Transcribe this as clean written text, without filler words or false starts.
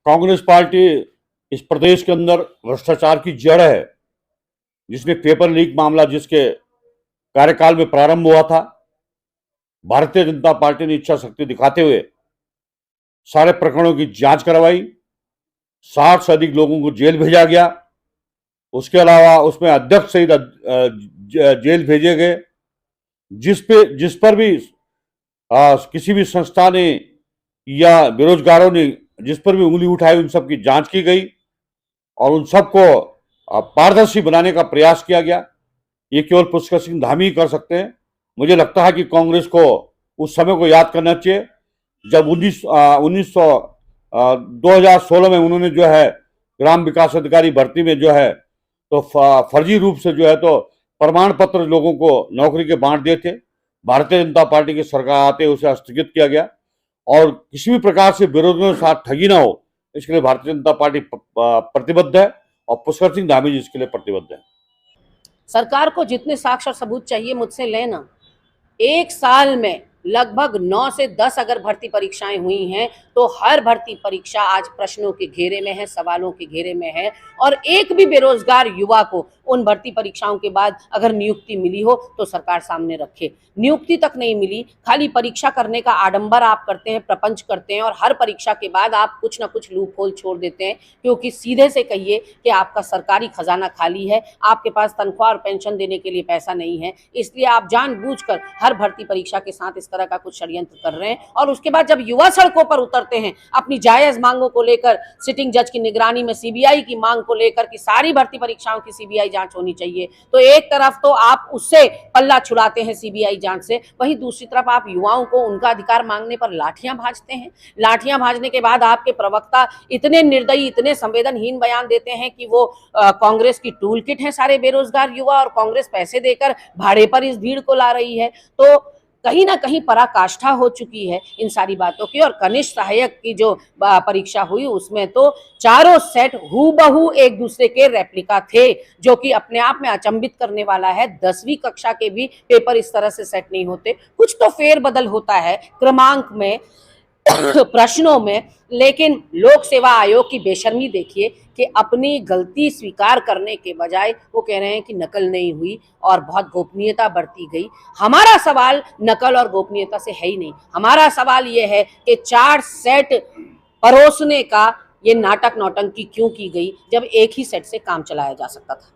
Congress party इस प्रदेश के अंदर भ्रष्टाचार की जड़ है, जिसमें पेपर लीक मामला जिसके कार्यकाल में प्रारंभ हुआ था। भारतीय जनता पार्टी ने इच्छा शक्ति दिखाते हुए सारे प्रकरणों की जांच करवाई, 60 से अधिक लोगों को जेल भेजा गया। उसके अलावा उसमें अध्यक्ष सहित जेल भेजे गए। जिस पर भी किसी भी संस्था ने या बेरोजगारों ने जिस पर भी उंगली उठाई, उन सब की जांच की गई और उन सबको पारदर्शी बनाने का प्रयास किया गया। ये केवल पुष्कर सिंह धामी ही कर सकते हैं। मुझे लगता है कि कांग्रेस को उस समय को याद करना चाहिए जब 2016 में उन्होंने जो है ग्राम विकास अधिकारी भर्ती में जो है तो फर्जी रूप से जो है तो प्रमाण पत्र लोगों को नौकरी के बांट दिए थे। भारतीय जनता पार्टी की सरकार आते उसे स्थगित किया गया और किसी भी प्रकार से विरोधियों के साथ ठगी ना हो, इसके लिए भारतीय जनता पार्टी प्रतिबद्ध है और पुष्कर सिंह धामी जी इसके लिए प्रतिबद्ध है। सरकार को जितने साक्ष्य और सबूत चाहिए मुझसे लेना। एक साल में लगभग 9 से 10 अगर भर्ती परीक्षाएं हुई हैं तो हर भर्ती परीक्षा आज प्रश्नों के घेरे में है, सवालों के घेरे में है और एक भी बेरोजगार युवा को उन भर्ती परीक्षाओं के बाद अगर नियुक्ति मिली हो तो सरकार सामने रखे। नियुक्ति तक नहीं मिली, खाली परीक्षा करने का आडंबर आप करते हैं, प्रपंच करते हैं और हर परीक्षा के बाद आप कुछ ना कुछ लूप होल छोड़ देते हैं, क्योंकि सीधे से कहिए कि आपका सरकारी खजाना खाली है, आपके पास तनख्वाह और पेंशन देने के लिए पैसा नहीं है, इसलिए आप जानबूझकर हर भर्ती परीक्षा के साथ इस तरह का कुछ षड्यंत्र कर रहे हैं। और उसके बाद जब युवा सड़कों पर उतरते हैं अपनी जायज मांगों को लेकर, सिटिंग जज की निगरानी में सीबीआई की मांग को लेकर कि सारी भर्ती परीक्षाओं की सीबीआई जांच होनी चाहिए, तो एक तरफ तो आप उससे पल्ला छुड़ाते हैं सीबीआई जांच से, वहीं दूसरी तरफ आप युवाओं को उनका अधिकार मांगने पर लाठियां भाजते हैं। लाठियां भाजने के बाद आपके प्रवक्ता इतने निर्दयी, इतने संवेदनहीन बयान देते हैं कि वो कांग्रेस की टूल किट है सारे बेरोजगार युवा और कांग्रेस पैसे देकर भाड़े पर इस भीड़ को ला रही है। तो कहीं ना कहीं पराकाष्ठा हो चुकी है इन सारी बातों की। और कनिष्ठ सहायक की जो परीक्षा हुई उसमें तो चारों सेट हूबहू एक दूसरे के रेप्लिका थे, जो कि अपने आप में अचंभित करने वाला है। 10वीं कक्षा के भी पेपर इस तरह से सेट नहीं होते, कुछ तो फेरबदल होता है क्रमांक में प्रश्नों में, लेकिन लोक सेवा आयोग की बेशर्मी देखिए कि अपनी गलती स्वीकार करने के बजाय वो कह रहे हैं कि नकल नहीं हुई और बहुत गोपनीयता बरती गई। हमारा सवाल नकल और गोपनीयता से है ही नहीं, हमारा सवाल ये है कि 4 सेट परोसने का ये नाटक नौटंकी क्यों की गई जब एक ही सेट से काम चलाया जा सकता था।